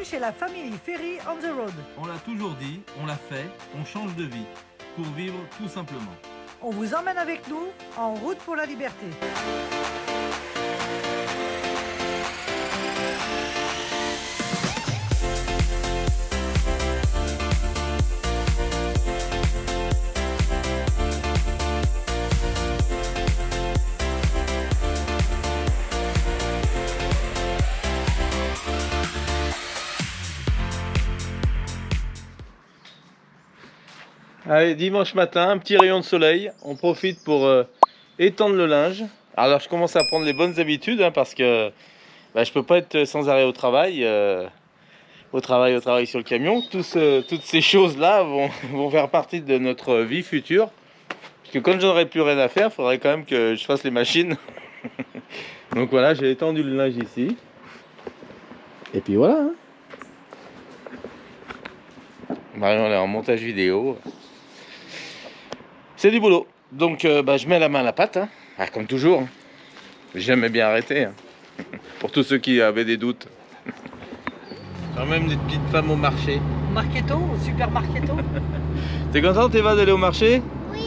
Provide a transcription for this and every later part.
chez la famille Ferry on the Road. On l'a toujours dit, on l'a fait, on change de vie pour vivre tout simplement. On vous emmène avec nous en route pour la liberté. Allez, dimanche matin, un petit rayon de soleil. On profite pour étendre le linge. Alors, je commence à prendre les bonnes habitudes parce que je peux pas être sans arrêt au travail. Au travail sur le camion. Toutes ces choses-là vont faire partie de notre vie future. Parce que quand j'aurai plus rien à faire, il faudrait quand même que je fasse les machines. Donc voilà, j'ai étendu le linge ici. Et puis voilà. Marion, elle est en montage vidéo. C'est du boulot. Donc je mets la main à la pâte, hein. Comme toujours. J'ai jamais bien arrêté. Pour tous ceux qui avaient des doutes. Quand même des petites femmes au marché. Marketo, au super Marketo. T'es contente, Eva, d'aller au marché? Oui.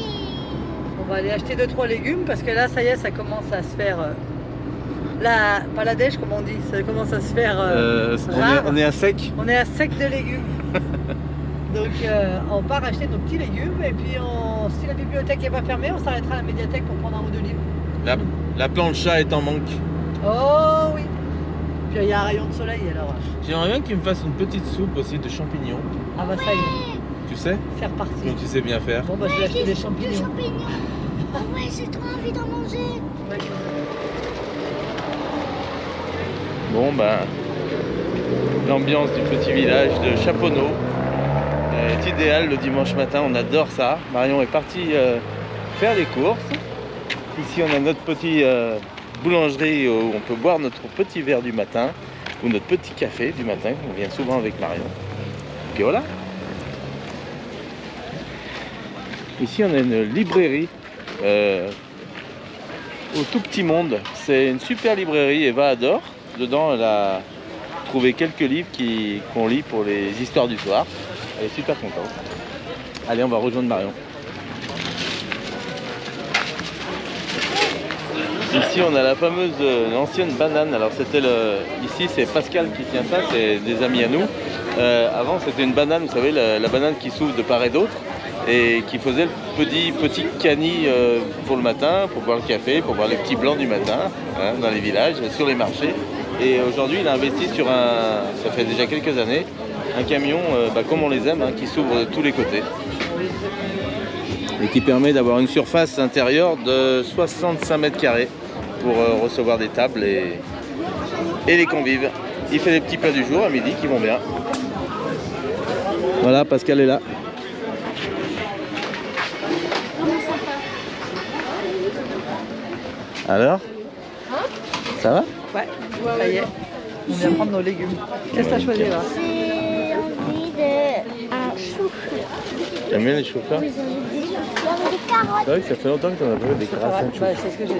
On va aller acheter 2-3 légumes parce que là, ça y est, ça commence à se faire... pas la dèche, comme on dit. Ça commence à se faire on est à sec. On est à sec de légumes. Donc on part acheter nos petits légumes et puis si la bibliothèque n'est pas fermée, on s'arrêtera à la médiathèque pour prendre un ou deux livres. La plancha est en manque. Oh oui. Puis il y a un rayon de soleil alors. J'aimerais bien que tu me fasses une petite soupe aussi de champignons. Ah bah ça y est. Tu sais? C'est reparti. Comme tu sais bien faire. Bon bah je vais acheter des champignons. Ah ouais, j'ai trop envie d'en manger. Bon l'ambiance du petit village de Chaponneau est idéale le dimanche matin, on adore ça. Marion est partie faire les courses. Ici on a notre petite boulangerie où on peut boire notre petit verre du matin ou notre petit café du matin, on vient souvent avec Marion. Et puis voilà. Ici on a une librairie au tout petit monde, c'est une super librairie, Eva adore. Dedans, elle a trouvé quelques livres qu'on lit pour les histoires du soir. Elle est super contente. Allez, on va rejoindre Marion. Ici, on a la fameuse ancienne banane. Alors, ici, c'est Pascal qui tient ça, c'est des amis à nous. Avant, c'était une banane, vous savez, la banane qui s'ouvre de part et d'autre et qui faisait le petit cani pour le matin, pour boire le café, pour boire les petits blancs du matin, hein, dans les villages, sur les marchés. Et aujourd'hui, il a investi sur ça fait déjà quelques années, un camion comme on les aime, hein, qui s'ouvre de tous les côtés. Et qui permet d'avoir une surface intérieure de 65 mètres carrés pour recevoir des tables et les convives. Il fait des petits plats du jour à midi qui vont bien. Voilà, Pascal est là. Alors? Ça va? Ouais, ça y est. On vient prendre nos légumes. Qu'est-ce que t'as choisi là? J'ai envie d'un chou-fleur. T'aimes bien les choux-fleurs? Oui, j'ai envie des chou-fleurs et des carottes. C'est vrai que ça fait longtemps que t'en as pas vu des gratins de choux-fleurs. C'est ce que j'ai dit.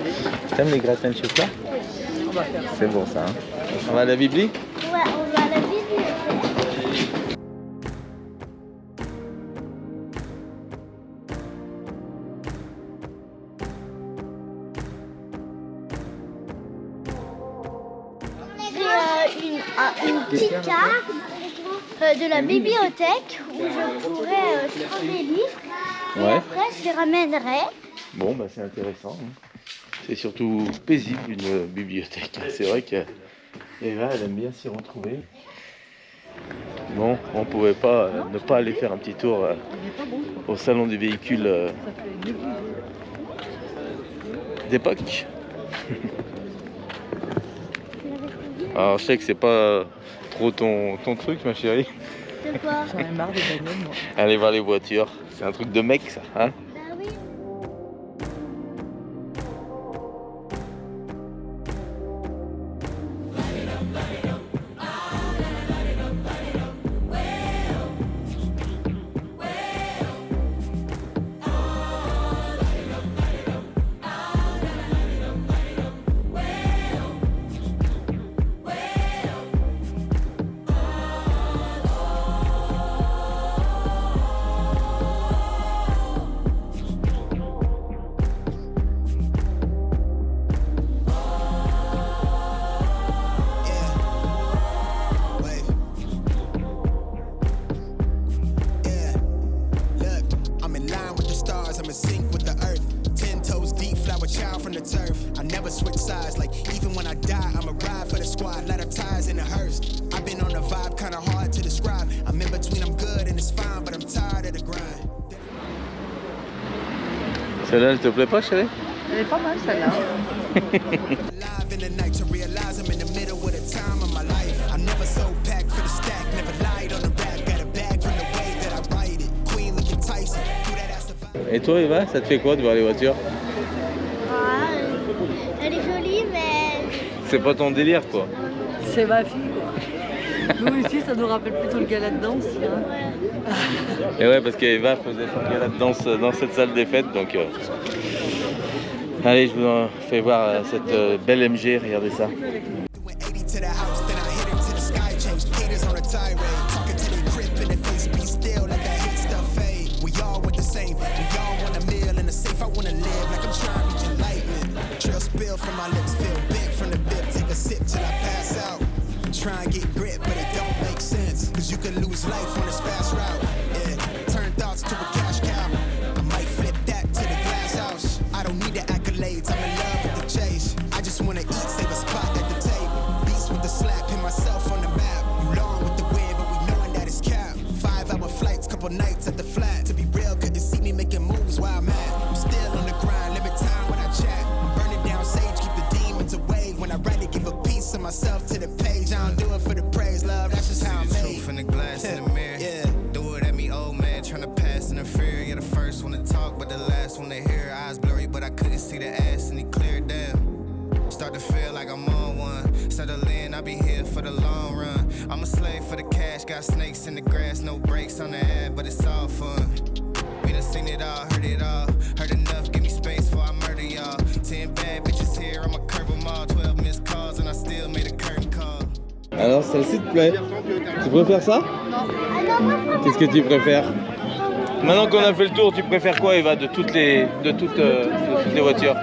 T'aimes les gratins de choux-fleurs? On va faire. C'est bon ça, hein? On va à la bibli? Ouais, on va à la bibliothèque. Une petite carte de la bibliothèque où je pourrais prendre des livres et Ouais. après je les ramènerai. Bon, c'est intéressant. C'est surtout paisible une bibliothèque. C'est vrai que Eva, elle aime bien s'y retrouver. Bon, on pouvait pas ne pas aller faire un petit tour au salon des véhicules d'époque. Alors je sais que c'est pas trop ton truc, ma chérie. De quoi? J'en ai marre des bagnoles, moi. Aller voir les voitures, c'est un truc de mec ça, hein? Bah oui. switch sides. Like even when I die, I'ma ride for the squad. Light up tires in a hearse. I've been on a vibe, kinda hard to describe. I'm in between, I'm good and it's fine, but I'm tired of the grind. Celle-là, elle te plaît pas, chérie? Elle est pas mal celle-là. Alive in the night to realize I'm in the middle of the time of my life. I'm never so packed for the stack, never lied on the rap. Got a bag from the way that I write it. Queen looking Tyson, do that ass survive. Et toi, Eva, ça te fait quoi de voir les voitures? Ah, elle est jolie, mais C'est pas ton délire, quoi. C'est ma fille quoi. Nous ici ça nous rappelle plutôt le gala de danse. Hein. ouais. Et ouais, parce qu'Eva faisait son gala de danse dans cette salle des fêtes, donc... Allez, je vous en fais voir cette belle MG, regardez ça. Doing 80 to the house, then I hit it to the sky. Change haters on a tirade. Talking to the grip in the face, be still, let that hate stuff fade. We all want the same, we all want a meal in the safe. I wanna live like I'm trying to reach enlightenment. Trail spill from my lips, feel big from the bib. Take a sip till I pass out. Try and get grit, but it don't make sense. Cause you can lose life on this fast route. Yeah, turn thoughts to a cash cow. I might flip that to the glass house. I don't need the accolades, I'm in love with the chase. I just wanna eat, save a spot at the table. Beast with the slap, pin myself on the map. You long with the wind, but we knowing that it's cap. 5-hour flights, couple nights at the flat. To be real, couldn't see me making moves while I'm at. I'm still on the grind, limit time when I chat. I'm burning down sage, keep the demons away. When I write it, give a piece of myself to the page. I don't do it for the praise, love, that's just how I'm made. Truth in the glass in the mirror. Yeah. Do it at me, old man, tryna pass in the fear. You're the first one to talk, but the last one to hear. Eyes blurry, but I couldn't see the ass, and he cleared down. Start to feel like I'm on one. Settle in, I'll be here for the long run. I'm a slave for the cash, got snakes in the grass, no brakes on the ad, but it's all fun. We done seen it all, heard enough, give me space before I murder y'all. 10 bad bitches here, I'ma curve them all. 12 missed calls, and I still made a curtain call. Alors, celle-ci te plaît? Tu préfères ça? Qu'est-ce que tu préfères? Maintenant qu'on a fait le tour, tu préfères quoi, Eva, de toutes les voitures?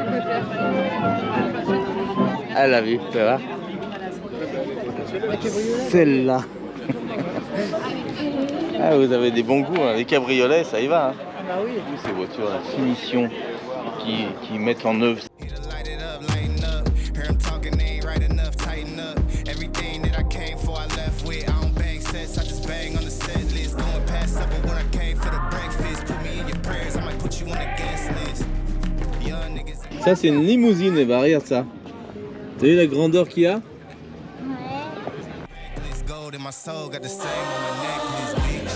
Ah, la vue, ça va? Celle-là. Ah, vous avez des bons goûts, hein. Les cabriolets, ça y va. Hein. Ah bah oui. Ces voitures, la finition qui mettent en œuvre. Here to light it up, lighten up. Hear him talking, they ain't right enough, tighten up. Everything that I came for, I left with. I don't bang sets, I just bang on the set list. Going past supper when I came for the breakfast. Put me in your prayers, I might put you on the guest list. Young niggas. Ça, c'est une limousine, Eva, regarde ça. T'as vu la grandeur qu'il y a? Ouais. This gold in my soul, got the same on my necklace, bitch.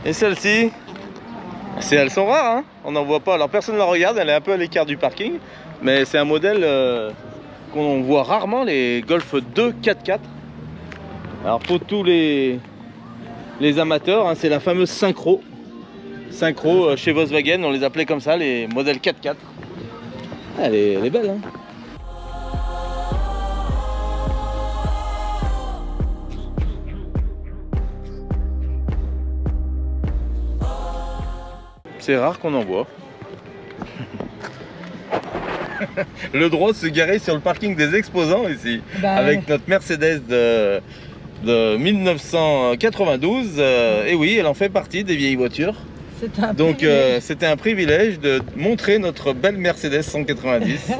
Et celle-ci, elles sont rares, hein, on n'en voit pas. Alors personne ne la regarde, elle est un peu à l'écart du parking. Mais c'est un modèle qu'on voit rarement, les Golf 2 4x4. Alors pour tous les amateurs, hein, c'est la fameuse synchro. Synchro chez Volkswagen, on les appelait comme ça, les modèles 4x4. Ah, elle est belle, hein. C'est rare qu'on en voit. Le droit de se garer sur le parking des exposants ici, Bah, avec notre Mercedes de 1992. Et oui, elle en fait partie des vieilles voitures. Donc c'était un privilège de montrer notre belle Mercedes 190.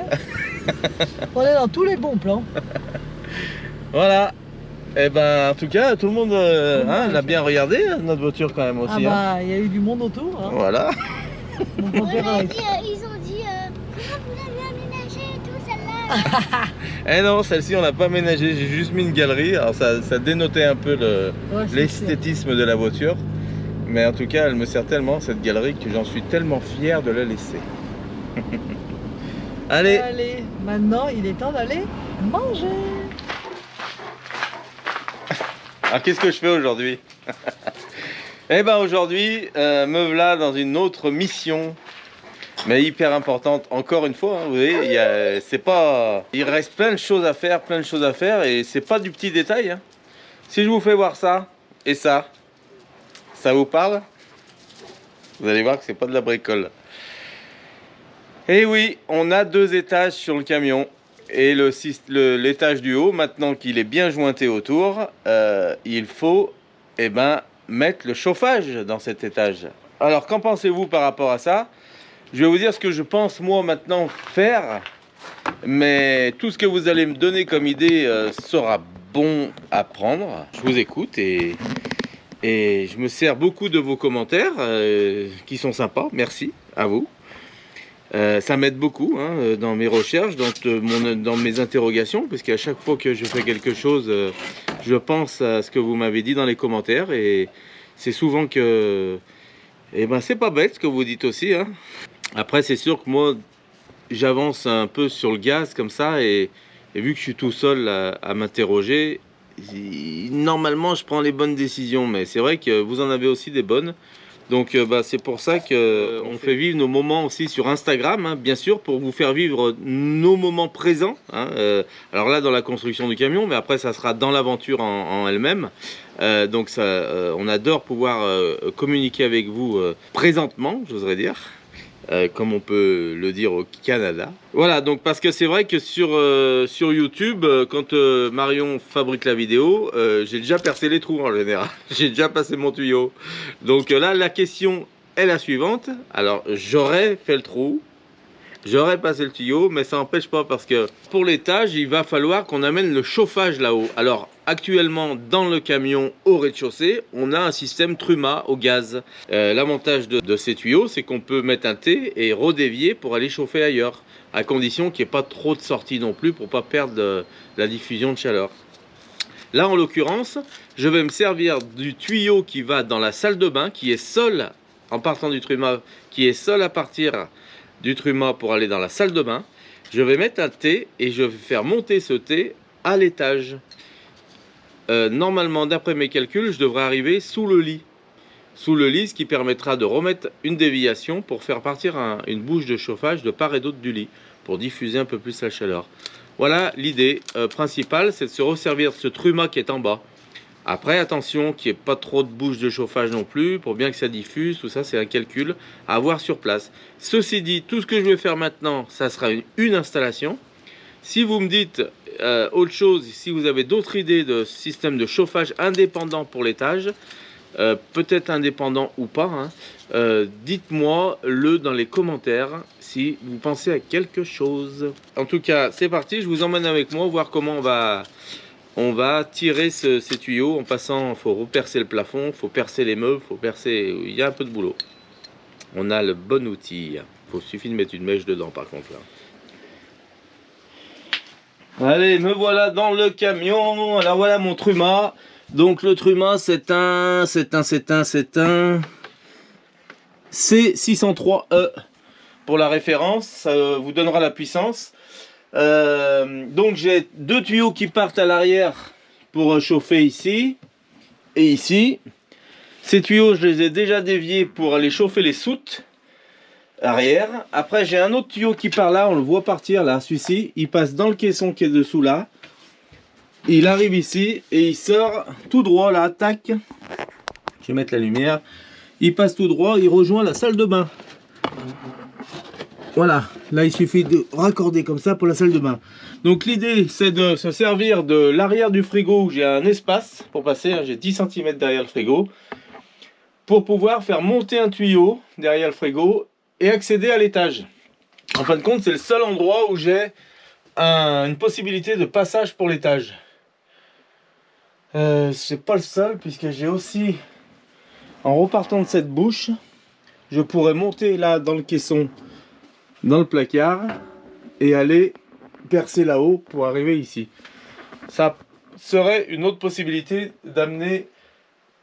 On est dans tous les bons plans. Voilà. Et ben en tout cas, tout le monde l'a bien regardé, notre voiture quand même aussi. Ah bah, il y a eu du monde autour. Hein. Voilà. Donc, on Ouais, verra. mais ils ont dit comment vous l'avez aménagé et tout celle-là. Eh non, celle-ci on l'a pas aménagée, j'ai juste mis une galerie. Alors ça dénotait un peu Ouais, c'est l'esthétisme de la voiture. Mais en tout cas, elle me sert tellement cette galerie que j'en suis tellement fier de la laisser. Allez, Allez, maintenant il est temps d'aller manger. alors qu'est-ce que je fais aujourd'hui? Eh ben aujourd'hui, me voilà dans une autre mission mais hyper importante. Encore une fois, hein, vous voyez, il reste plein de choses à faire, et c'est pas du petit détail. Hein. Si je vous fais voir ça et ça vous parle? Vous allez voir que c'est pas de la bricole. Et oui, on a 2 étages sur le camion. Et l'étage du haut, maintenant qu'il est bien jointé autour, il faut mettre le chauffage dans cet étage. Alors, qu'en pensez-vous par rapport à ça? Je vais vous dire ce que je pense moi maintenant faire. Mais tout ce que vous allez me donner comme idée sera bon à prendre. Je vous écoute et je me sers beaucoup de vos commentaires qui sont sympas. Merci à vous. Ça m'aide beaucoup hein, dans mes recherches, dans mes interrogations, parce qu'à chaque fois que je fais quelque chose, je pense à ce que vous m'avez dit dans les commentaires, et c'est souvent que, c'est pas bête ce que vous dites aussi. Hein. Après, c'est sûr que moi, j'avance un peu sur le gaz comme ça, et vu que je suis tout seul à m'interroger, normalement, je prends les bonnes décisions, mais c'est vrai que vous en avez aussi des bonnes. Donc c'est pour ça qu'on fait vivre nos moments aussi sur Instagram, hein, bien sûr, pour vous faire vivre nos moments présents. Hein, alors là, dans la construction du camion, mais après, ça sera dans l'aventure en elle-même. Donc on adore pouvoir communiquer avec vous présentement, j'oserais dire. Comme on peut le dire au Canada. Voilà, donc parce que c'est vrai que sur YouTube, quand Marion fabrique la vidéo, j'ai déjà percé les trous en général. J'ai déjà passé mon tuyau. Donc là, la question est la suivante. Alors, j'aurais fait le trou, j'aurais passé le tuyau, mais ça n'empêche pas parce que pour l'étage, il va falloir qu'on amène le chauffage là-haut. Alors, actuellement, dans le camion au rez-de-chaussée, on a un système Truma au gaz. L'avantage de ces tuyaux, c'est qu'on peut mettre un T et redévier pour aller chauffer ailleurs, à condition qu'il n'y ait pas trop de sortie non plus pour ne pas perdre la diffusion de chaleur. Là, en l'occurrence, je vais me servir du tuyau qui va dans la salle de bain, qui est seul, en partant du Truma, qui est seul à partir du Truma pour aller dans la salle de bain. Je vais mettre un T et je vais faire monter ce T à l'étage. Normalement, d'après mes calculs, je devrais arriver sous le lit. Sous le lit, ce qui permettra de remettre une déviation pour faire partir une bouche de chauffage de part et d'autre du lit, pour diffuser un peu plus la chaleur. Voilà l'idée principale, c'est de se resservir ce Truma qui est en bas. Après, attention qu'il n'y ait pas trop de bouches de chauffage non plus, pour bien que ça diffuse, tout ça c'est un calcul à avoir sur place. Ceci dit, tout ce que je vais faire maintenant, ça sera une installation. Si vous me dites autre chose, si vous avez d'autres idées de système de chauffage indépendant pour l'étage, peut-être indépendant ou pas, hein, dites-moi le dans les commentaires si vous pensez à quelque chose. En tout cas, c'est parti, je vous emmène avec moi voir comment on va tirer ces tuyaux en passant. Il faut repercer le plafond, il faut percer les meubles, il y a un peu de boulot. On a le bon outil, il suffit de mettre une mèche dedans par contre là. Allez, me voilà dans le camion. Alors voilà mon Truma. Donc le Truma c'est un C603E pour la référence, ça vous donnera la puissance. Donc j'ai 2 tuyaux qui partent à l'arrière pour chauffer ici et ici. Ces tuyaux je les ai déjà déviés pour aller chauffer les soutes arrière. Après j'ai un autre tuyau qui part là, on le voit partir là, celui-ci, il passe dans le caisson qui est dessous là. Il arrive ici et il sort tout droit là, tac. Je vais mettre la lumière. Il passe tout droit, il rejoint la salle de bain. Voilà, là il suffit de raccorder comme ça pour la salle de bain. Donc l'idée c'est de se servir de l'arrière du frigo où j'ai un espace pour passer, hein, j'ai 10 cm derrière le frigo, pour pouvoir faire monter un tuyau derrière le frigo et accéder à l'étage. En fin de compte, c'est le seul endroit où j'ai une possibilité de passage pour l'étage. C'est pas le seul, puisque j'ai aussi, en repartant de cette bouche, je pourrais monter là dans le caisson, dans le placard, et aller percer là-haut pour arriver ici. Ça serait une autre possibilité d'amener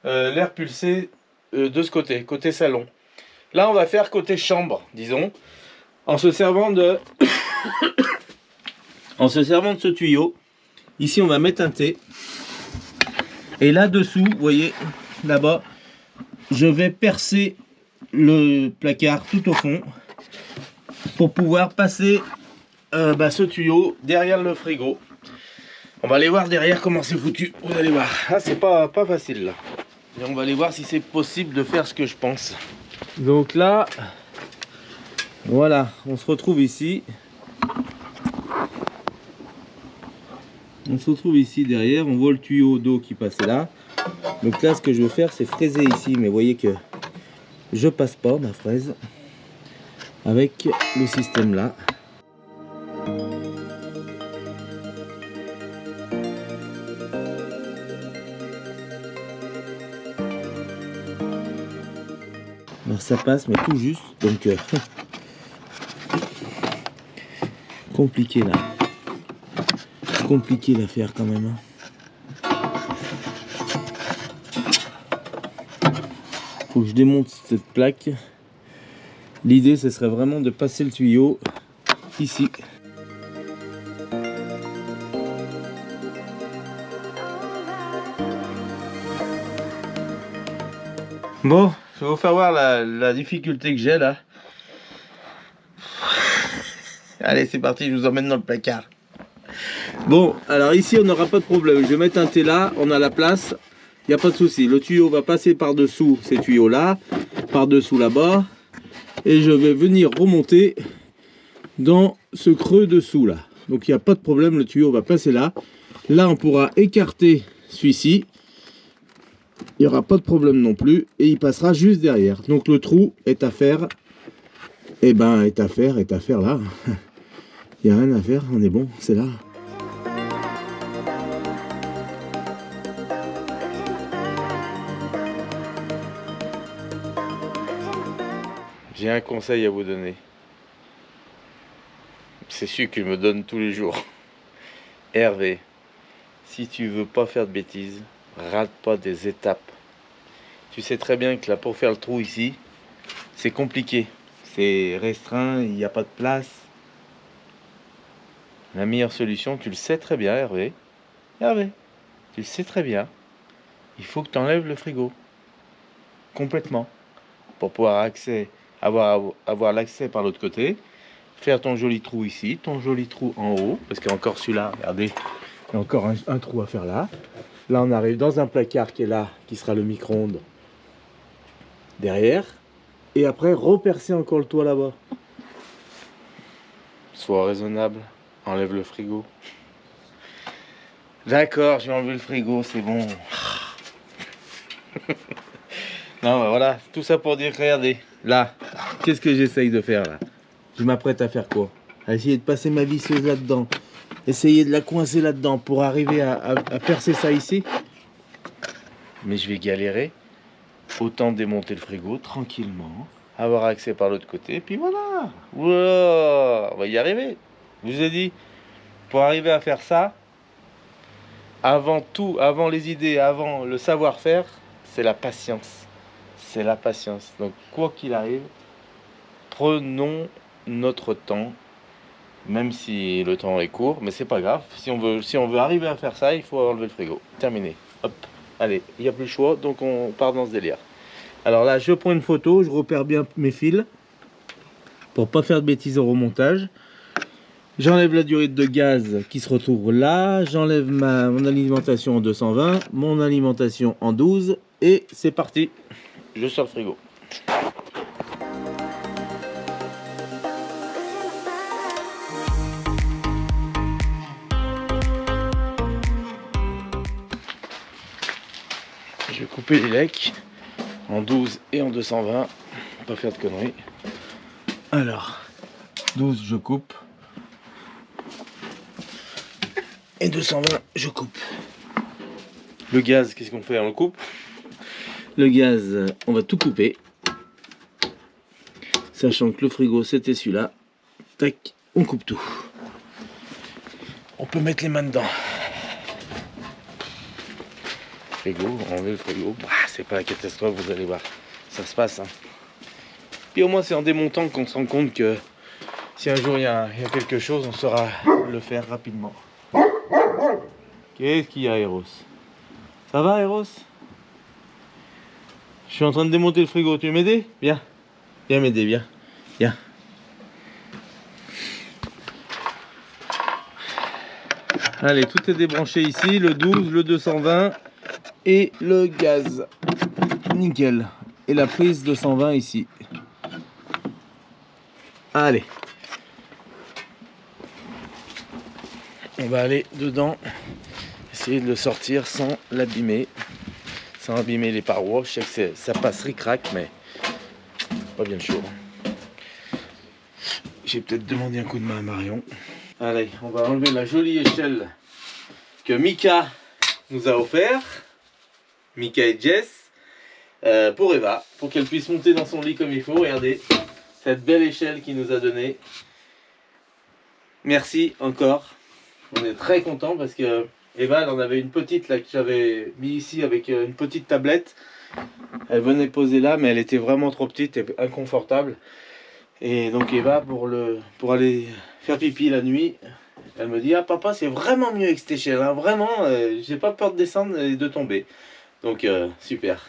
l'air pulsé de ce côté salon. Là on va faire côté chambre, disons, en se servant de ce tuyau. Ici on va mettre un T. Et là-dessous, vous voyez, là-bas, je vais percer le placard tout au fond pour pouvoir passer ce tuyau derrière le frigo. On va aller voir derrière comment c'est foutu. Vous allez voir. Ah, c'est pas facile là. Et on va aller voir si c'est possible de faire ce que je pense. Donc là, voilà, on se retrouve ici. On se retrouve ici derrière. On voit le tuyau d'eau qui passe là. Donc là, ce que je veux faire, c'est fraiser ici. Mais vous voyez que je passe pas ma fraise avec le système là. Alors ça passe mais tout juste, donc compliqué là, compliqué l'affaire quand même. Faut que je démonte cette plaque. L'idée ce serait vraiment de passer le tuyau ici. Bon, je vais vous faire voir la difficulté que j'ai là. Allez, c'est parti, je vous emmène dans le placard. Bon, alors ici on n'aura pas de problème. Je vais mettre un thé là, on a la place, il n'y a pas de souci. Le tuyau va passer par-dessous ces tuyaux là, par-dessous là-bas. Et je vais venir remonter dans ce creux dessous là. Donc il n'y a pas de problème, le tuyau va passer là. Là on pourra écarter celui-ci. Il n'y aura pas de problème non plus. Et il passera juste derrière. Donc le trou est à faire. Et ben est à faire là. Il n'y a rien à faire, on est bon, c'est là. J'ai un conseil à vous donner. C'est celui que je me donne tous les jours. Hervé, si tu veux pas faire de bêtises, rate pas des étapes. Tu sais très bien que là, pour faire le trou ici, c'est compliqué. C'est restreint, il n'y a pas de place. La meilleure solution, tu le sais très bien, Hervé. Hervé, tu le sais très bien. Il faut que tu enlèves le frigo. Complètement. Pour pouvoir avoir l'accès par l'autre côté. Faire ton joli trou ici, ton joli trou en haut. Parce qu'il y a encore celui-là, regardez. Il y a encore un trou à faire là. Là, on arrive dans un placard qui est là, qui sera le micro-ondes derrière. Et après, repercer encore le toit là-bas. Sois raisonnable. Enlève le frigo. D'accord, j'ai enlevé le frigo, c'est bon. Non, bah voilà, tout ça pour dire, regardez, là, qu'est-ce que j'essaye de faire là? Je m'apprête à faire quoi? À essayer de passer ma visseuse là-dedans. Essayer de la coincer là-dedans pour arriver à percer ça ici. Mais je vais galérer. Autant démonter le frigo tranquillement, avoir accès par l'autre côté, puis voilà. Wow, on va y arriver. Je vous ai dit, pour arriver à faire ça, avant tout, avant les idées, avant le savoir-faire, c'est la patience. C'est la patience. Donc, quoi qu'il arrive, prenons notre temps, même si le temps est court, mais c'est pas grave. Si on veut arriver à faire ça, il faut enlever le frigo. Terminé. Hop. Allez, il n'y a plus le choix, donc on part dans ce délire. Alors là, je prends une photo, je repère bien mes fils pour pas faire de bêtises au remontage. J'enlève la durite de gaz qui se retrouve là. J'enlève mon alimentation en 220, mon alimentation en 12 et c'est parti. Je sors le frigo. Je vais couper les lecs en 12 et en 220, pas faire de conneries. Alors, 12 je coupe. Et 220 je coupe. Le gaz, qu'est-ce qu'on fait? On le coupe. Le gaz, on va tout couper. Sachant que le frigo c'était celui-là. Tac, on coupe tout. On peut mettre les mains dedans. Frigo, enlever le frigo. Bah, c'est pas la catastrophe, vous allez voir. Ça se passe. Hein. Puis au moins c'est en démontant qu'on se rend compte que si un jour il y a quelque chose, on saura le faire rapidement. Qu'est-ce qu'il y a, Eros? Ça va, Eros? Je suis en train de démonter le frigo, tu veux m'aider? Viens. Viens m'aider, viens. Viens. Allez, tout est débranché ici, le 12, le 220 et le gaz. Nickel. Et la prise 220 ici. Allez. On va aller dedans, essayer de le sortir sans l'abîmer, sans abîmer les parois. Je sais que ça passe ric-rac, mais pas bien chaud. J'ai peut-être demandé un coup de main à Marion. Allez, on va enlever la jolie échelle que Mika nous a offert, Mika et Jess, pour Eva, pour qu'elle puisse monter dans son lit comme il faut. Regardez cette belle échelle qu'il nous a donnée. Merci encore. On est très content parce que Eva, elle en avait une petite là que j'avais mis ici avec une petite tablette. Elle venait poser là, mais elle était vraiment trop petite et inconfortable. Et donc Eva, pour aller faire pipi la nuit, elle me dit: ah papa, c'est vraiment mieux avec cette échelle, hein, vraiment, j'ai pas peur de descendre et de tomber. Donc super.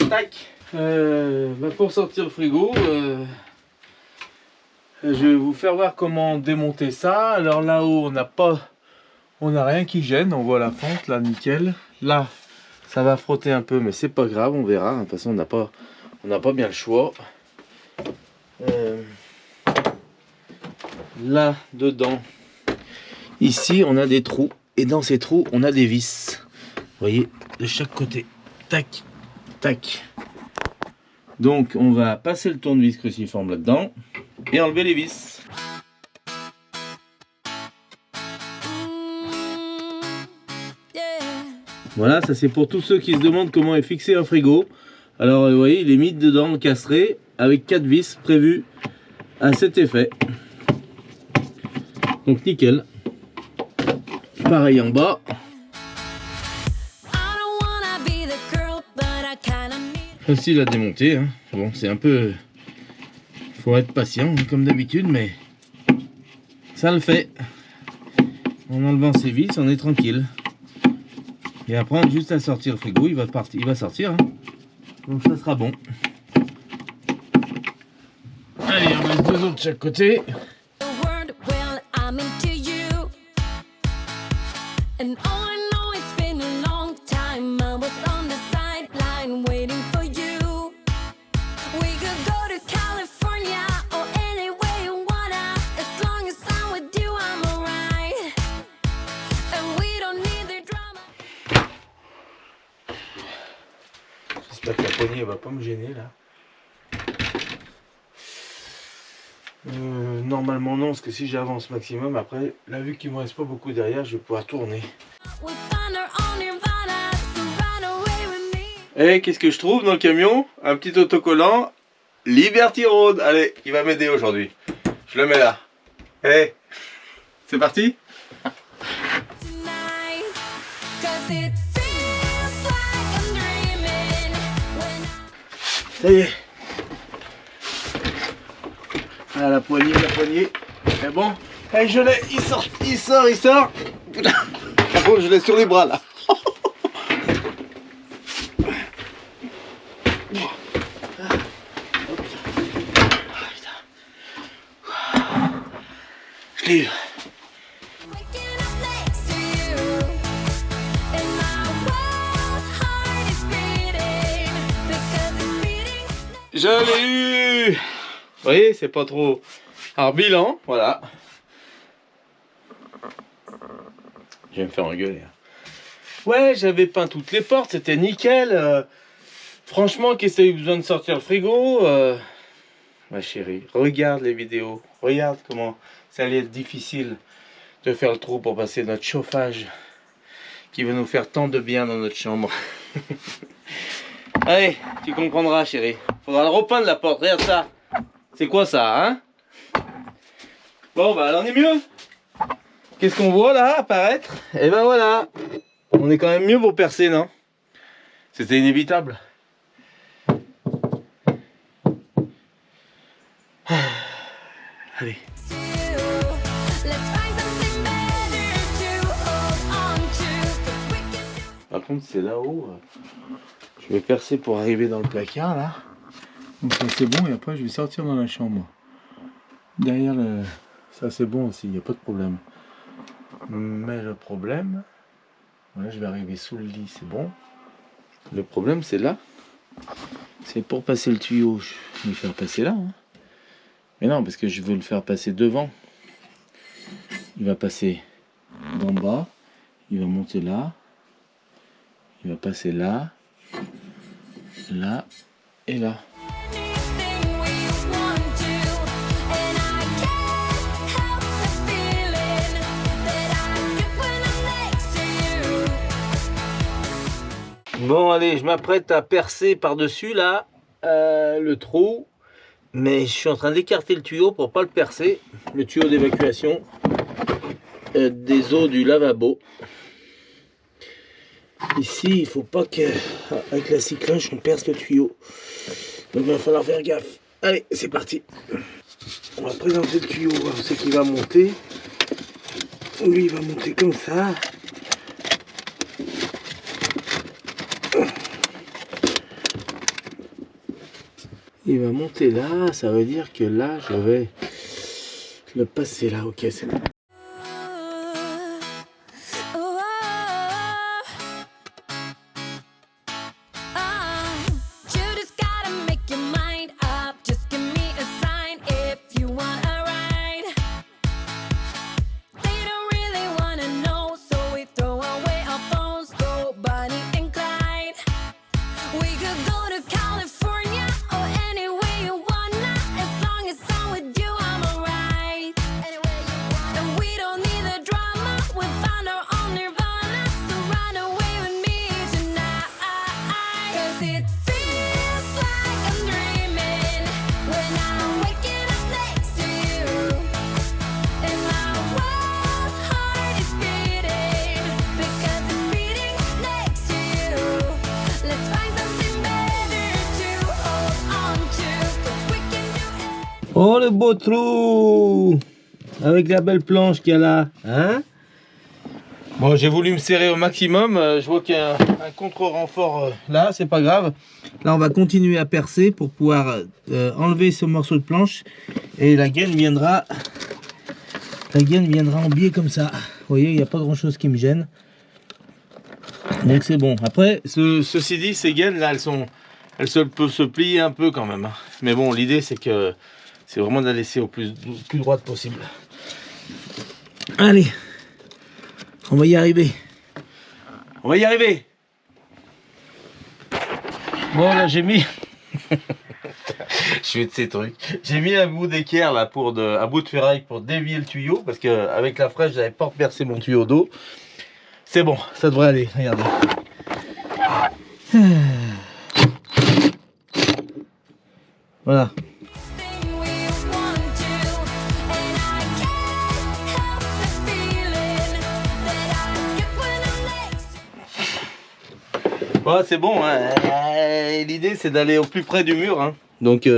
Tac. Pour sortir le frigo, je vais vous faire voir comment démonter ça. Alors là-haut, on n'a rien qui gêne. On voit la fente là, nickel. Là, ça va frotter un peu, mais c'est pas grave, on verra. De toute façon, on n'a pas bien le choix. Là, dedans, ici, on a des trous. Et dans ces trous, on a des vis. Vous voyez, de chaque côté. Tac, tac. Donc, on va passer le tournevis cruciforme là-dedans. Et enlever les vis. Voilà, ça c'est pour tous ceux qui se demandent comment est fixé un frigo. Alors vous voyez, il est mis dedans encastré avec 4 vis prévues à cet effet. Donc nickel. Pareil en bas. Facile à démonter, hein. Bon, c'est un peu... Faut être patient comme d'habitude, mais ça le fait. En enlevant ses vis, on est tranquille. Et après, on a juste à sortir le frigo, il va sortir. Hein. Donc ça sera bon. Allez, on met 2 autres de chaque côté. J'espère que la poignée va pas me gêner là. Normalement non, parce que si j'avance maximum, après, là vu qu'il me reste pas beaucoup derrière, je vais pouvoir tourner. Et qu'est-ce que je trouve dans le camion? Un petit autocollant Liberty Road. Allez, il va m'aider aujourd'hui. Je le mets là. Hey, c'est parti. Ça y est. Ah, la poignée. C'est bon. Hey, je l'ai. Il sort. Putain. Par contre, je l'ai sur les bras là. Je l'ai eu. Je l'ai eu. Vous voyez, c'est pas trop. Alors, bilan, voilà. Je vais me faire engueuler. Ouais, j'avais peint toutes les portes, c'était nickel. Franchement, qu'est-ce que t'as eu besoin de sortir le frigo ma chérie, regarde les vidéos. Regarde comment ça allait être difficile de faire le trou pour passer notre chauffage qui va nous faire tant de bien dans notre chambre. Allez, tu comprendras, chérie. Faudra le repeindre la porte, regarde ça. C'est quoi ça, hein? Bon, bah, alors on est mieux. Qu'est-ce qu'on voit là apparaître? Et ben voilà. On est quand même mieux pour percer, non? C'était inévitable. Allez. Par contre, c'est là-haut. Je vais percer pour arriver dans le placard là. Donc ça c'est bon et après je vais sortir dans la chambre. Derrière le... ça c'est bon aussi, il n'y a pas de problème. Mais le problème, voilà, je vais arriver sous le lit, c'est bon. Le problème c'est là. C'est pour passer le tuyau, je vais le faire passer là. Hein. Mais non, parce que je veux le faire passer devant. Il va passer d'en bas, il va monter là, il va passer là, là et là. Bon allez, je m'apprête à percer par-dessus là le trou, mais je suis en train d'écarter le tuyau pour pas le percer, le tuyau d'évacuation des eaux du lavabo. Ici, il faut pas qu'avec la scie cloche on perce le tuyau, donc il va falloir faire gaffe. Allez, c'est parti. On va présenter le tuyau, on sait qu'il va monter. Lui, il va monter comme ça. Il va monter là, ça veut dire que là, je vais le passer là. Ok, c'est bon. Oh le beau trou avec la belle planche qu'il y a là, hein? Bon, j'ai voulu me serrer au maximum, je vois qu'il y a un contre-renfort là, c'est pas grave. Là on va continuer à percer pour pouvoir enlever ce morceau de planche et la gaine viendra en biais comme ça. Vous voyez, il n'y a pas grand chose qui me gêne. Donc c'est bon. Après, ceci dit, ces gaines là, elles peuvent se plier un peu quand même. Hein. Mais bon, l'idée c'est que c'est vraiment de la laisser au plus droite possible. Allez, on va y arriver. On va y arriver. Bon là j'ai mis... Je suis de ces trucs. J'ai mis un bout d'équerre là un bout de ferraille pour dévier le tuyau parce que avec la fraîche j'avais pas percé mon tuyau d'eau. C'est bon, ça devrait aller. Regardez. Voilà. Ouais, c'est bon, hein. L'idée c'est d'aller au plus près du mur, hein. Donc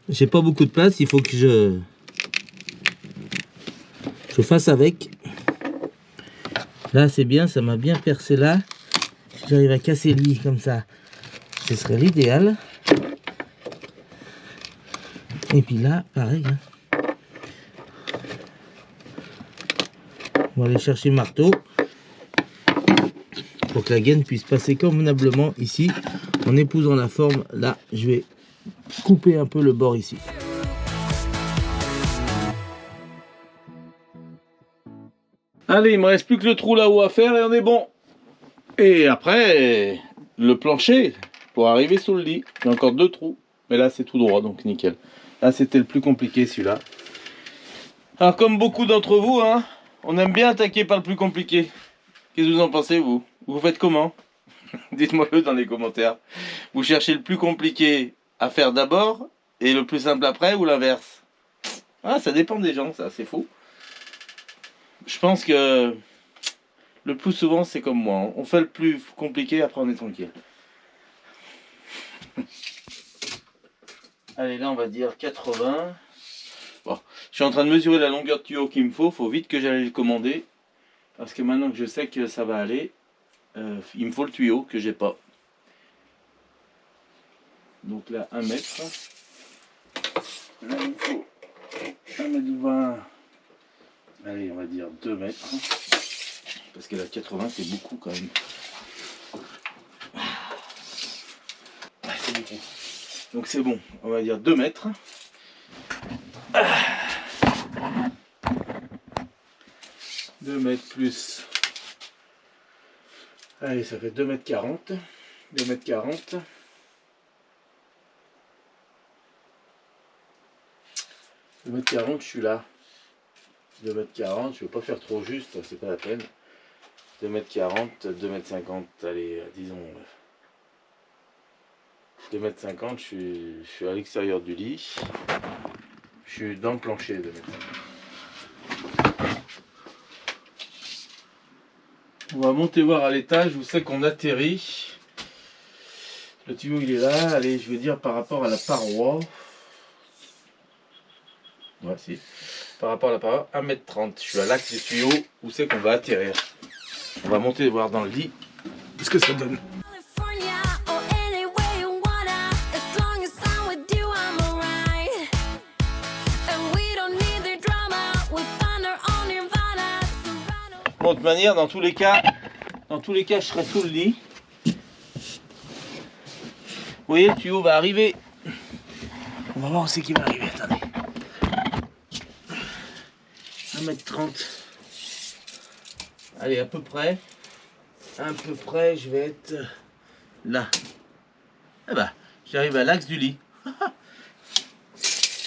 j'ai pas beaucoup de place, il faut que je fasse avec. Là c'est bien, ça m'a bien percé là. Si j'arrive à casser le lit comme ça, ce serait l'idéal. Et puis là, pareil. Hein. On va aller chercher le marteau. Pour que la gaine puisse passer convenablement ici en épousant la forme. Là je vais couper un peu le bord ici. Allez, il me reste plus que le trou là-haut à faire et on est bon. Et après le plancher pour arriver sous le lit. Il y a encore 2 trous, mais là c'est tout droit, donc nickel. Là c'était le plus compliqué celui-là. Alors comme beaucoup d'entre vous, hein, on aime bien attaquer par le plus compliqué. Qu'est-ce que vous en pensez, vous? Vous faites comment? Dites-moi-le dans les commentaires. Vous cherchez le plus compliqué à faire d'abord et le plus simple après, ou l'inverse? Ah, ça dépend des gens, ça, c'est fou. Je pense que le plus souvent, c'est comme moi. On fait le plus compliqué, après on est tranquille. Allez, là, on va dire 80. Bon, je suis en train de mesurer la longueur de tuyau qu'il me faut. Faut vite que j'aille le commander. Parce que maintenant que je sais que ça va aller, il me faut le tuyau que j'ai pas. Donc là, 1 mètre. Là, il me faut 1,20 m allez, on va dire 2 mètres. Parce que la 80 c'est beaucoup quand même. C'est beaucoup. Donc c'est bon, on va dire 2 mètres. 2 mètres plus. Allez, ça fait 2 mètres 40. 2 mètres 40. 2 mètres 40, je suis là. 2 mètres 40, je ne vais pas faire trop juste, c'est pas la peine. 2 mètres 40, 2 mètres 50, allez, disons. 2 mètres 50, je suis à l'extérieur du lit. Je suis dans le plancher, 2 mètres 50. On va monter voir à l'étage où c'est qu'on atterrit. Le tuyau il est là, allez, je vais dire par rapport à la paroi. Voici. Par rapport à la paroi, 1m30. Je suis à l'axe du tuyau où c'est qu'on va atterrir. On va monter voir dans le lit ce que ça donne. Bon, de toute manière, dans tous les cas, je serai sous le lit. Vous voyez, le tuyau va arriver. On va voir où c'est qu'il va arriver. Attendez. 1m30. Allez, à peu près, je vais être là. Ah bah, j'arrive à l'axe du lit.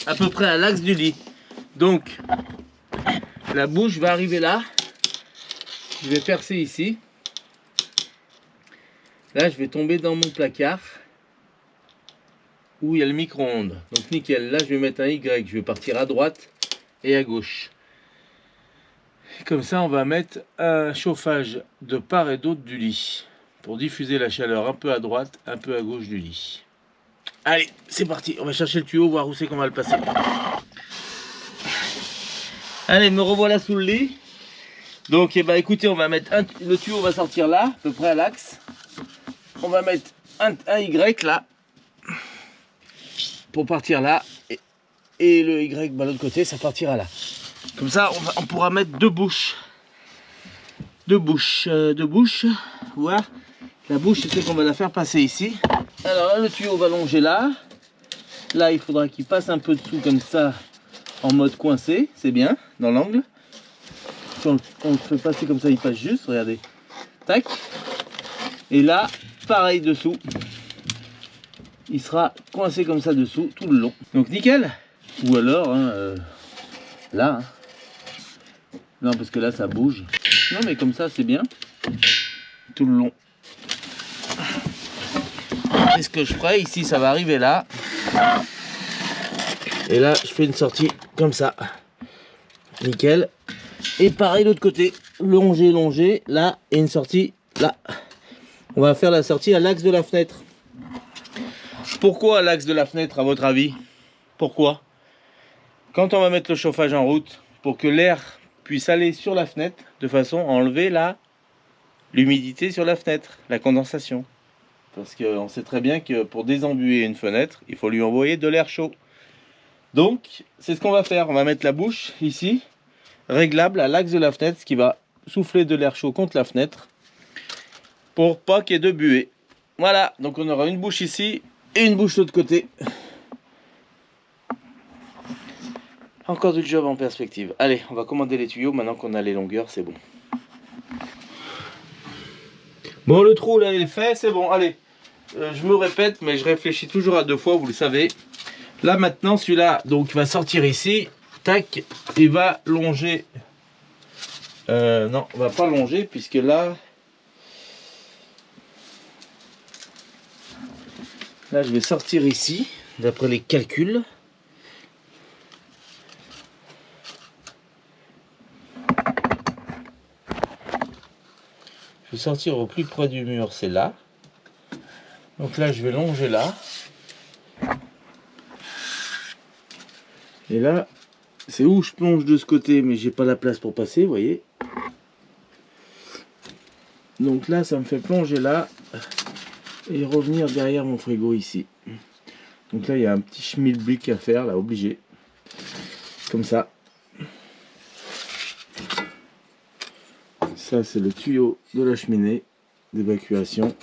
À peu près à l'axe du lit. Donc, la bouche va arriver là. Je vais percer ici. Là, je vais tomber dans mon placard où il y a le micro-ondes. Donc, nickel. Là, je vais mettre un Y. Je vais partir à droite et à gauche. Comme ça, on va mettre un chauffage de part et d'autre du lit pour diffuser la chaleur un peu à droite, un peu à gauche du lit. Allez, c'est parti. On va chercher le tuyau, voir où c'est qu'on va le passer. Allez, me revoilà sous le lit. Donc, eh ben, écoutez, on va mettre le tuyau va sortir là, à peu près à l'axe. On va mettre un Y là pour partir là, et le Y de l'autre côté, ça partira là. Comme ça, on pourra mettre deux bouches. Voilà. La bouche, c'est qu'on va la faire passer ici. Alors là, le tuyau va longer là. Là, il faudra qu'il passe un peu dessous comme ça, en mode coincé. C'est bien, dans l'angle. Quand on le fait passer comme ça, il passe juste. Regardez. Tac. Et là, pareil dessous. Il sera coincé comme ça dessous, tout le long. Donc nickel. Ou alors, hein, là. Hein. Non, parce que là, ça bouge. Non, mais comme ça, c'est bien. Tout le long. Et ce que je ferai, ici, ça va arriver là. Et là, je fais une sortie comme ça. Nickel. Et pareil, l'autre côté. Longer, là. Et une sortie là. On va faire la sortie à l'axe de la fenêtre. Pourquoi à l'axe de la fenêtre, à votre avis? Pourquoi? Quand on va mettre le chauffage en route, pour que l'air puisse aller sur la fenêtre, de façon à enlever l'humidité sur la fenêtre, la condensation. Parce qu'on sait très bien que pour désembuer une fenêtre, il faut lui envoyer de l'air chaud. Donc, c'est ce qu'on va faire. On va mettre la bouche ici, réglable à l'axe de la fenêtre, ce qui va souffler de l'air chaud contre la fenêtre, pour pas qu'il y ait de buée. Voilà, donc on aura une bouche ici et une bouche de l'autre côté. Encore du job en perspective. Allez, on va commander les tuyaux maintenant qu'on a les longueurs, c'est bon. Bon, le trou là il est fait, c'est bon. Allez, je me répète, mais je réfléchis toujours à deux fois, vous le savez. Là maintenant, celui-là donc va sortir ici, tac, il va longer. Non, on va pas longer puisque là, je vais sortir ici, d'après les calculs. Je vais sortir au plus près du mur, c'est là. Donc là, je vais longer là. Et là, c'est où je plonge de ce côté, mais j'ai pas la place pour passer, vous voyez. Donc là, ça me fait plonger là et revenir derrière mon frigo ici. Donc là, il y a un petit schmilblick à faire, là, obligé. Comme ça. ça c'est le tuyau de la cheminée d'évacuation.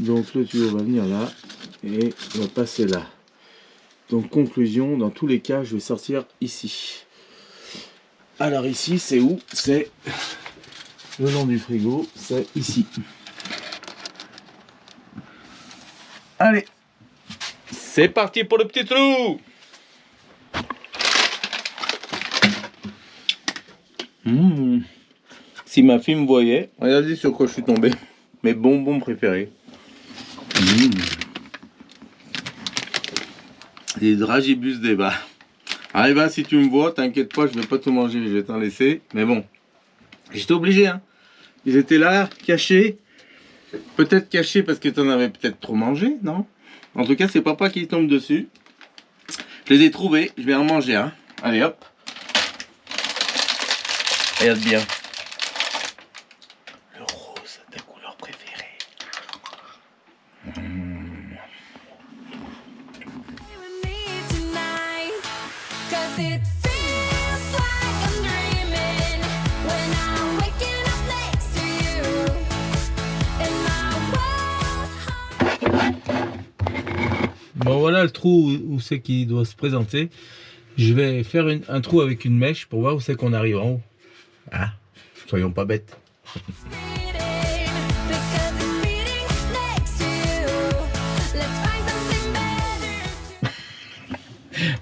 Donc le tuyau va venir là et va passer là. Donc conclusion, dans tous les cas je vais sortir ici. Alors ici c'est où? C'est le long du frigo, c'est ici. Allez, c'est parti pour le petit trou. Si ma fille me voyait, regardez sur quoi je suis tombé. Mes bonbons préférés. Les dragibus débat. Allez, va, si tu me vois, t'inquiète pas, je vais pas tout manger, je vais t'en laisser. Mais bon, j'étais obligé, hein. Ils étaient là, cachés. Peut-être cachés parce que t'en avais peut-être trop mangé, non? En tout cas, c'est papa qui tombe dessus. Je les ai trouvés, je vais en manger un. Allez, hop. Regarde bien. Le rose, ta couleur préférée. Bon voilà le trou où c'est qu'il doit se présenter. Je vais faire un trou avec une mèche pour voir où c'est qu'on arrive en haut. Ah, soyons pas bêtes.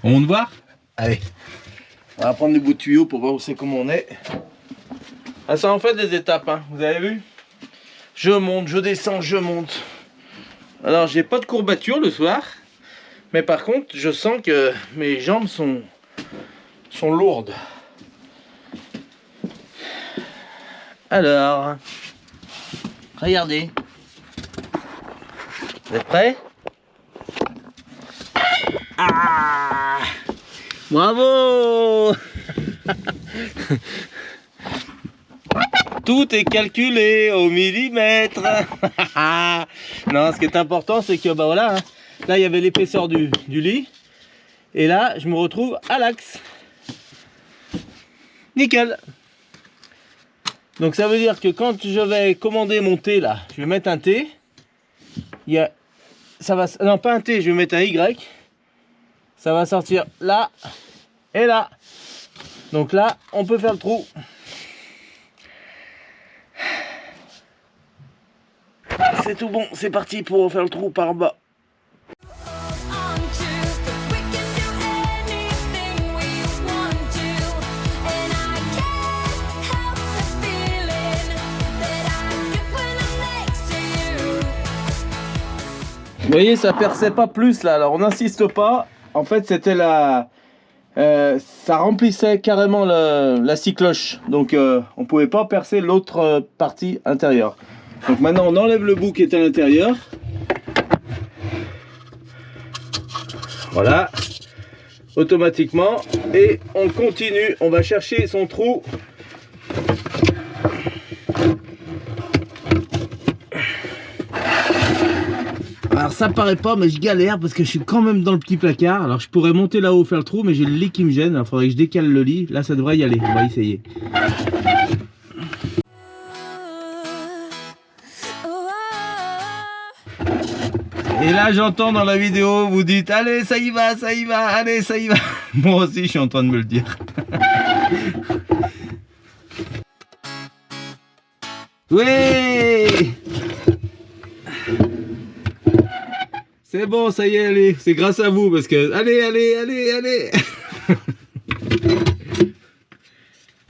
On monte voir? Allez, on va prendre des bouts de tuyaux pour voir où c'est comment on est. Ah, ça en fait des étapes, hein. Vous avez vu? Je monte, je descends, je monte. Alors j'ai pas de courbature le soir, mais par contre je sens que mes jambes sont lourdes. Alors, regardez. Vous êtes prêts? Ah! Bravo! Tout est calculé au millimètre. Non, ce qui est important, c'est que bah voilà, hein, là il y avait l'épaisseur du lit, et là je me retrouve à l'axe. Nickel. Donc ça veut dire que quand je vais commander mon thé là, je vais mettre un T. Il y a, ça va, non pas un T, je vais mettre un Y. Ça va sortir là et là. Donc là, on peut faire le trou. C'est tout bon, c'est parti pour faire le trou par bas. Vous voyez, ça perçait pas plus là, alors on n'insiste pas. En fait, c'était la... ça remplissait carrément la scie cloche. Donc on pouvait pas percer l'autre partie intérieure. Donc maintenant on enlève le bout qui est à l'intérieur. Voilà. Automatiquement. Et on continue, on va chercher son trou. Alors ça paraît pas, mais je galère parce que je suis quand même dans le petit placard. Alors je pourrais monter là-haut faire le trou, mais j'ai le lit qui me gêne. Il faudrait que je décale le lit. Là ça devrait y aller, on va essayer. Et là j'entends dans la vidéo, vous dites allez ça y va, allez ça y va. Moi aussi je suis en train de me le dire. Oui. C'est bon, ça y est, allez, c'est grâce à vous parce que... Allez.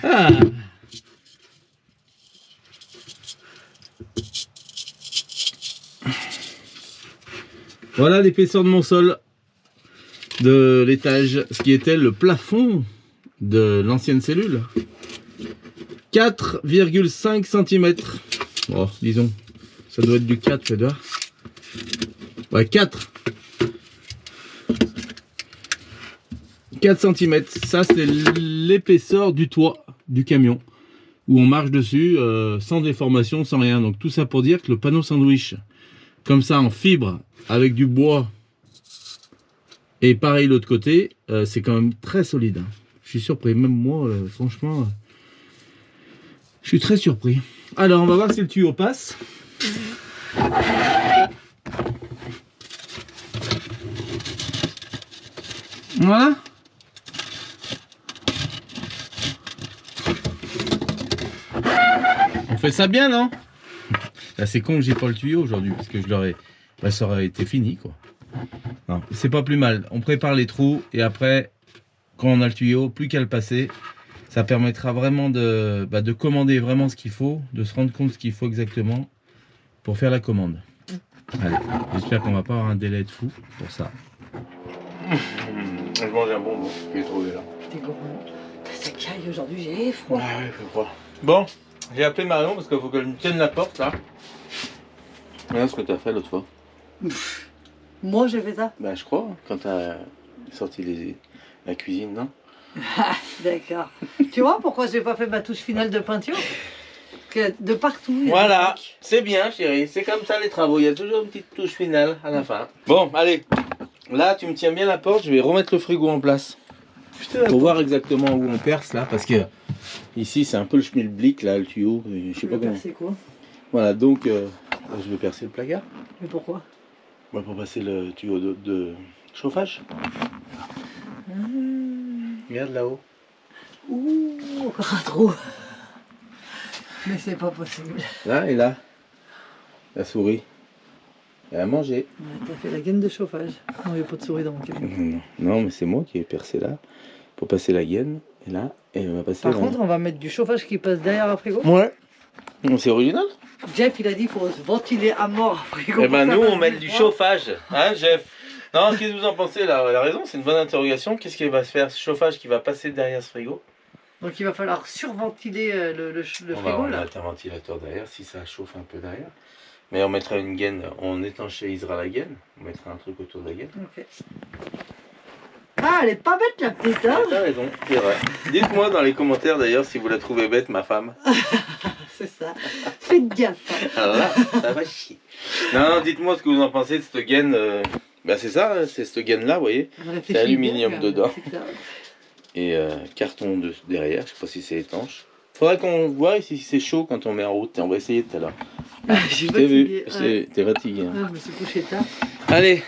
Ah. Voilà l'épaisseur de mon sol de l'étage, ce qui était le plafond de l'ancienne cellule. 4,5 cm. Bon, disons, ça doit être du 4, ça doit. Ouais, 4 cm, ça c'est l'épaisseur du toit du camion où on marche dessus sans déformation, sans rien. Donc tout ça pour dire que le panneau sandwich comme ça en fibre avec du bois Et pareil l'autre côté, c'est quand même très solide. Je suis surpris, même moi, franchement, je suis très surpris. Alors on va voir si le tuyau passe. Voilà. On fait ça bien, non? Là c'est con que j'ai pas le tuyau aujourd'hui parce que je l'aurais, bah, ça aurait été fini quoi. Non, c'est pas plus mal. On prépare les trous et après, quand on a le tuyau, plus qu'à le passer, ça permettra vraiment de commander vraiment ce qu'il faut, de se rendre compte ce qu'il faut exactement pour faire la commande. Allez, j'espère qu'on va pas avoir un délai de fou pour ça. Je mange un bonbon que j'ai trouvé là. T'es gourmand. Ça caille aujourd'hui, j'ai froid. Ouais, ouais, je crois. Bon, j'ai appelé Marion parce qu'il faut qu'elle me tienne la porte là. Voilà ce que tu as fait l'autre fois. Moi j'ai fait ça. Bah je crois, quand t'as sorti la cuisine, non? D'accord. Tu vois pourquoi j'ai pas fait ma touche finale de peinture? Que de partout. il y a Voilà, des trucs. c'est bien chérie, c'est comme ça les travaux, il y a toujours une petite touche finale à la fin. Bon, allez, là tu me tiens bien la porte, je vais remettre le frigo en place. Pour voir exactement où on perce là, parce que ici c'est un peu le schmilblick là, le tuyau, je sais pas comment. C'est quoi? Voilà, donc je vais percer le placard. Mais pourquoi? Bah, pour passer le tuyau de chauffage. Regarde là-haut. Ouh, encore un trou. Mais c'est pas possible. Là et là. La souris. Elle a mangé. Ouais, t'as fait la gaine de chauffage. Non, il n'y a pas de souris dans mon cabinet. Non, mais c'est moi qui ai percé là. Pour passer la gaine. Et là, et on va passer Par là. contre, on va mettre du chauffage qui passe derrière un frigo. Ouais. C'est original. Jeff, il a dit qu'il faut se ventiler à mort un frigo. Eh ben pour nous faire on met du du froid. chauffage, hein Jeff? Non, qu'est-ce que vous en pensez là? Elle a raison, c'est une bonne interrogation. Qu'est-ce qui va se faire? Ce chauffage qui va passer derrière ce frigo? Donc il va falloir surventiler le On va frigo là. mettre un ventilateur derrière si ça chauffe un peu derrière. Mais on mettra une gaine, on étanchéisera la gaine. On mettra un truc autour de la gaine. Ok. Ah, elle est pas bête la petite, hein? T'as raison, c'est vrai. Dites-moi dans les commentaires d'ailleurs si vous la trouvez bête, ma femme. C'est ça. Faites gaffe. Alors là, ça va chier. Non, dites-moi ce que vous en pensez de cette gaine. Bah c'est ça, hein, c'est cette gaine là, vous voyez. Réfléchis aluminium bien, dedans. c'est clair. Et carton derrière, je sais pas si c'est étanche. Faudrait qu'on voit si c'est chaud quand on met en route. On va essayer tout à l'heure. J'ai T'es vu, fatigué. Ouais. t'es fatigué. Hein. Ah, je me suis couché tard. Allez,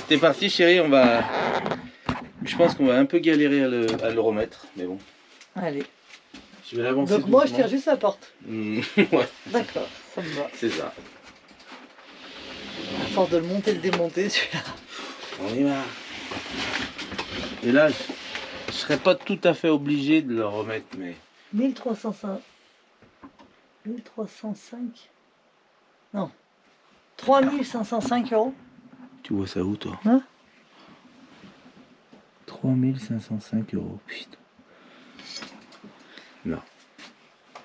t'es parti chérie, on va... Je pense qu'on va un peu galérer à le remettre, mais bon. Allez. Je vais l'avancer. Donc moi je doucement. tiens juste la porte. Ouais, D'accord, ça me va. c'est ça. À force de le monter et le démonter, celui-là. On y va. Et là, je serais pas tout à fait obligé de le remettre, mais... 1305. 1305. Non. 3505 €. Tu vois ça où toi? Hein? 3505 €, putain. Non.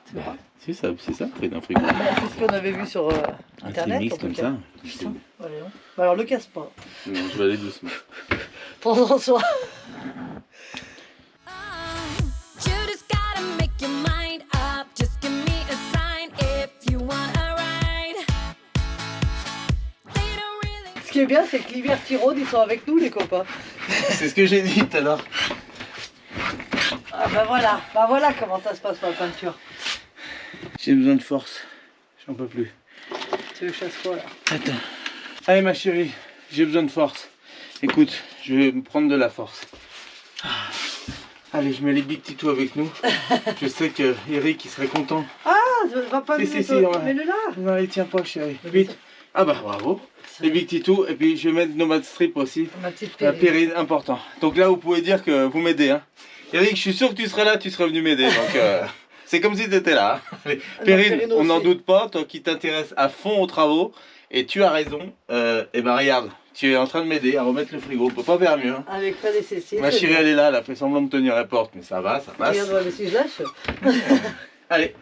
C'est vrai. C'est ça, près d'un frigo. C'est ce qu'on avait vu sur Un internet. trimix en tout comme cas. ça. Putain, allez, non. Bah alors le casse pas. Non, je vais aller doucement. Prends-en soin. You just gotta make your mind up. Just give me a sign if you wanna ride. They don't really. Ce qui est bien, c'est que l'hiver Tyrone, ils sont avec nous, les copains. C'est ce que j'ai dit tout à l'heure. Ah bah voilà comment ça se passe pour la peinture. J'ai besoin de force. J'en peux plus. Tu veux que je fasse quoi là? Attends. Allez ma chérie, j'ai besoin de force. Écoute, je vais me prendre de la force. Allez, je mets les Big Tito avec nous. Je sais que Eric il serait content. Ah, va pas Si, me si, ouais. mets-le là. Non, il tient pas chérie. Vite. Ah bah bravo. Les Big Tito et puis je vais mettre Nomad Strip aussi. Ma petite La pérille. périne, important. Donc là vous pouvez dire que vous m'aidez. Hein. Eric, je suis sûr que tu serais là, tu serais venu m'aider. Donc c'est comme si tu étais là. Hein. Allez, Perrine, Perrine on n'en aussi. doute pas, toi qui t'intéresses à fond aux travaux. Et tu as raison. Et ben regarde, tu es en train de m'aider à remettre le frigo. On peut pas faire mieux. Hein. Avec Fred et Cécile. Ma c'est chérie bien. elle est là, elle a fait semblant de tenir la porte, mais ça va, ça passe. Regarde, mais si je lâche. Allez.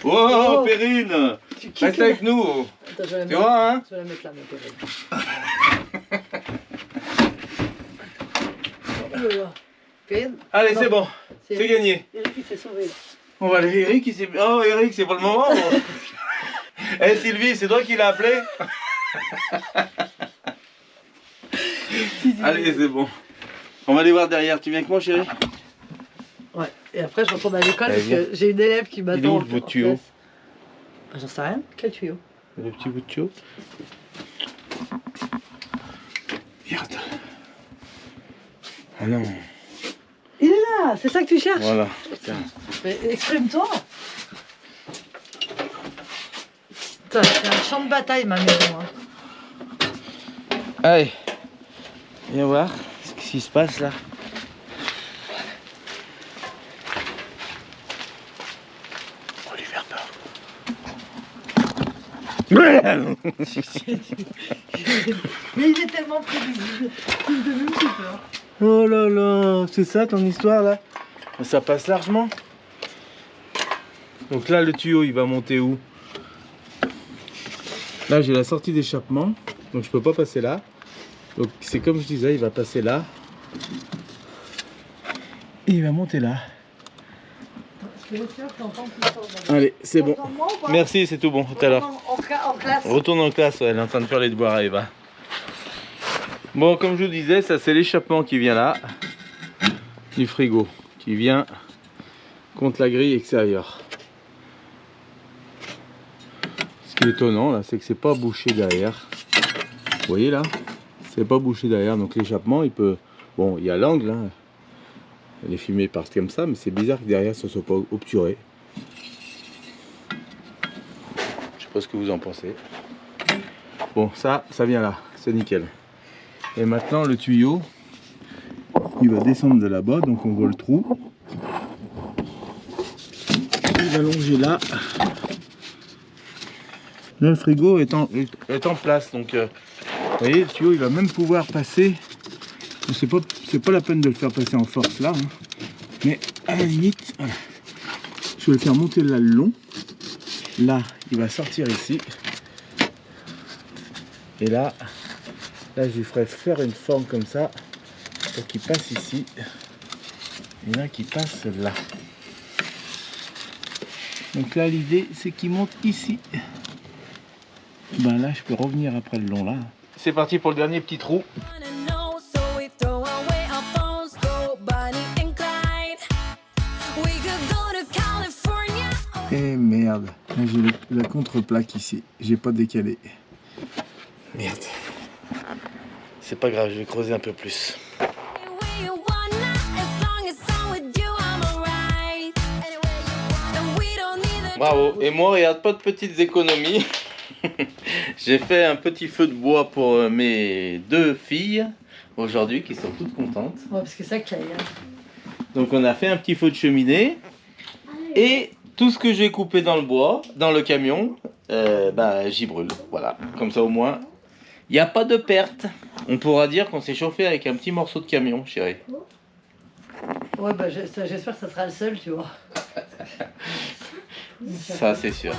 Oh, Oh. Perrine, Tu quittes reste la- avec nous. Attends, je vais la Tu mettre. vois, hein? Je vais la mettre là, ma Perrine. Oh là là. Perrine. Allez, Non, c'est bon, c'est gagné. Eric il s'est sauvé là. On va aller, Eric, il s'est... Oh, Eric, c'est pas le moment. Eh, Sylvie, c'est toi qui l'as appelé? Allez, c'est bon. On va aller voir derrière. Tu viens avec moi, chérie? Ouais, et après je retourne à l'école Allez, parce que j'ai une élève qui Il est m'attend. où le bout de tuyau? Ah, j'en sais rien. Quel tuyau? Le petit bout de tuyau. Merde. Ah non. Il est là, c'est ça que tu cherches? Voilà. Putain. Mais exprime-toi. Putain, c'est un champ de bataille ma maison. Hein. Allez. Viens voir ce qui se passe là. On va lui faire peur. Mais il est tellement prévisible qu'il me donne même plus peur. Oh là là, c'est ça ton histoire là? Ça passe largement. Donc là le tuyau il va monter où? Là j'ai la sortie d'échappement, donc je peux pas passer là. Donc c'est comme je disais, il va passer là. Et il va monter là. Allez, c'est bon. Merci, c'est tout bon, tout à l'heure. En classe. Retourne en classe, ouais, elle est en train de faire les devoirs à Eva. Bon, comme je vous disais, ça c'est l'échappement qui vient là, du frigo, qui vient contre la grille extérieure. Ce qui est étonnant là, c'est que c'est pas bouché derrière. Vous voyez là, c'est pas bouché derrière, donc l'échappement il peut... Bon, il y a l'angle, hein. Les fumées partent comme ça, mais c'est bizarre que derrière ça soit pas obturé. Je sais pas ce que vous en pensez. Bon, ça vient là, c'est nickel. Et maintenant le tuyau, il va descendre de là-bas, donc on voit le trou. Il va longer là. Là le frigo est en place, donc vous voyez le tuyau il va même pouvoir passer. C'est pas la peine de le faire passer en force là, hein. Mais à la limite, voilà. Je vais le faire monter là le long. Là il va sortir ici. Et là je lui ferai faire une forme comme ça pour qu'il passe ici et là qu'il passe là. Donc là l'idée c'est qu'il monte ici. Ben là je peux revenir après le long là. C'est parti pour le dernier petit trou. Et merde, j'ai la contre-plaque ici, j'ai pas décalé. Merde. C'est pas grave, je vais creuser un peu plus. Bravo. Et moi, regarde, pas de petites économies. J'ai fait un petit feu de bois pour mes deux filles aujourd'hui qui sont toutes contentes. Ouais, parce que ça caille. Hein. Donc on a fait un petit feu de cheminée et tout ce que j'ai coupé dans le bois, dans le camion, j'y brûle. Voilà, comme ça au moins, il n'y a pas de perte. On pourra dire qu'on s'est chauffé avec un petit morceau de camion, chérie. Ouais, bah j'espère que ça sera le seul, tu vois. Ça, c'est sûr.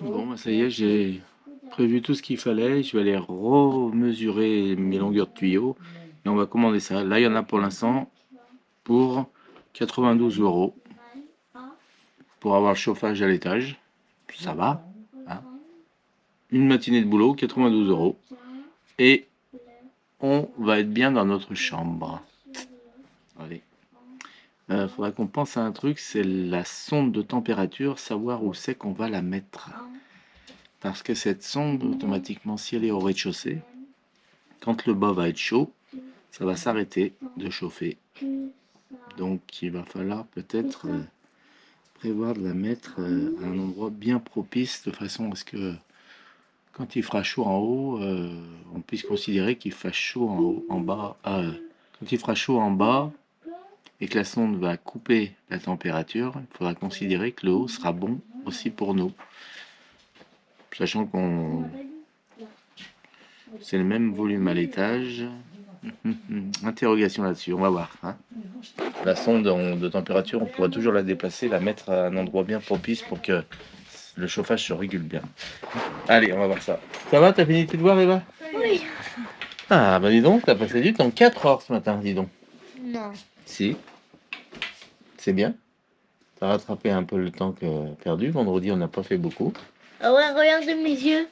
Bon, ça y est, j'ai prévu tout ce qu'il fallait. Je vais aller remesurer mes longueurs de tuyaux. Et on va commander ça. Là, il y en a pour l'instant pour 92 € pour avoir le chauffage à l'étage. Ça va. Hein. Une matinée de boulot, 92 €. Et on va être bien dans notre chambre. Allez. Faudra qu'on pense à un truc, c'est la sonde de température, savoir où c'est qu'on va la mettre. Parce que cette sonde, automatiquement, si elle est au rez-de-chaussée, quand le bas va être chaud, ça va s'arrêter de chauffer. Donc il va falloir peut-être prévoir de la mettre à un endroit bien propice, de façon à ce que quand il fera chaud en haut, on puisse considérer qu'il fasse chaud en haut, en bas. Quand il fera chaud en bas et que la sonde va couper la température, il faudra considérer que le haut sera bon aussi pour nous. Sachant qu'on c'est le même volume à l'étage. Interrogation là-dessus, on va voir. Hein. La sonde de température, on pourra toujours la déplacer, la mettre à un endroit bien propice pour que le chauffage se régule bien. Allez, on va voir ça. Ça va, t'as fini tes devoirs, Eva? Oui. Ah, bah dis donc, t'as passé du temps, 4 heures ce matin, dis donc. Non. Si. C'est bien. T'as rattrapé un peu le temps perdu. Vendredi, on n'a pas fait beaucoup. Ah ouais, regarde mes yeux.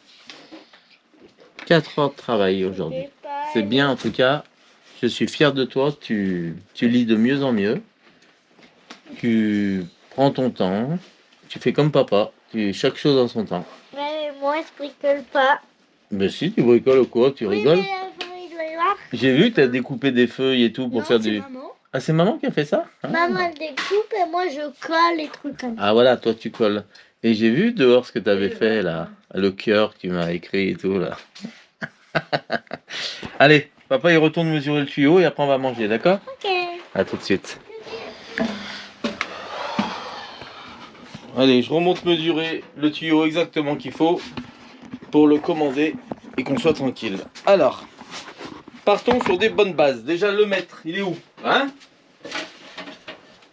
4 heures de travail aujourd'hui. C'est bien en tout cas. Je suis fier de toi. Tu lis de mieux en mieux. Tu prends ton temps. Tu fais comme papa. Chaque chose en son temps. Mais moi, je bricole pas. Mais si, tu bricoles ou quoi? Tu rigoles? Oui, mais il doit y avoir. J'ai vu que tu as découpé des feuilles et tout pour Non, faire c'est du... maman. Ah, c'est maman qui a fait ça? Ah. Maman elle découpe et moi je colle les trucs comme ça. Ah voilà, toi tu colles. Et j'ai vu dehors ce que tu avais fait là. Le cœur que tu m'as écrit et tout là. Allez, papa il retourne mesurer le tuyau et après on va manger, d'accord? Ok. À tout de suite. Allez, je remonte mesurer le tuyau exactement qu'il faut pour le commander et qu'on soit tranquille. Alors, partons sur des bonnes bases. Déjà le mètre, il est où? Hein?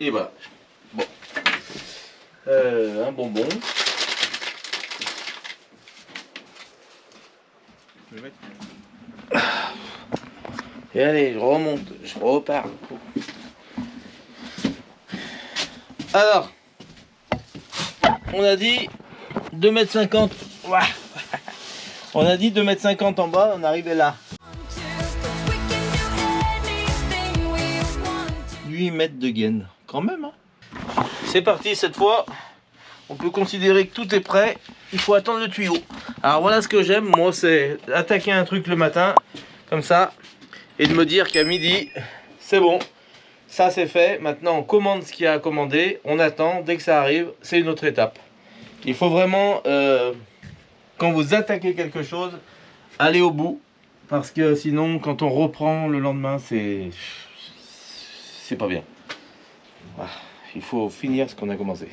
Et voilà. Bon. Un bonbon. Et allez, je remonte, je repars. Alors, on a dit 2,50 m. Ouah. On a dit 2,50 m en bas, on est arrivé là. 8 mètres de gaine, quand même. Hein. C'est parti cette fois. On peut considérer que tout est prêt. Il faut attendre le tuyau. Alors voilà ce que j'aime, moi, c'est attaquer un truc le matin, comme ça, et de me dire qu'à midi, c'est bon. Ça c'est fait. Maintenant on commande ce qu'il y a à commander. On attend, dès que ça arrive, c'est une autre étape. Il faut vraiment, quand vous attaquez quelque chose, aller au bout. Parce que sinon, quand on reprend le lendemain, c'est pas bien. Voilà. Il faut finir ce qu'on a commencé.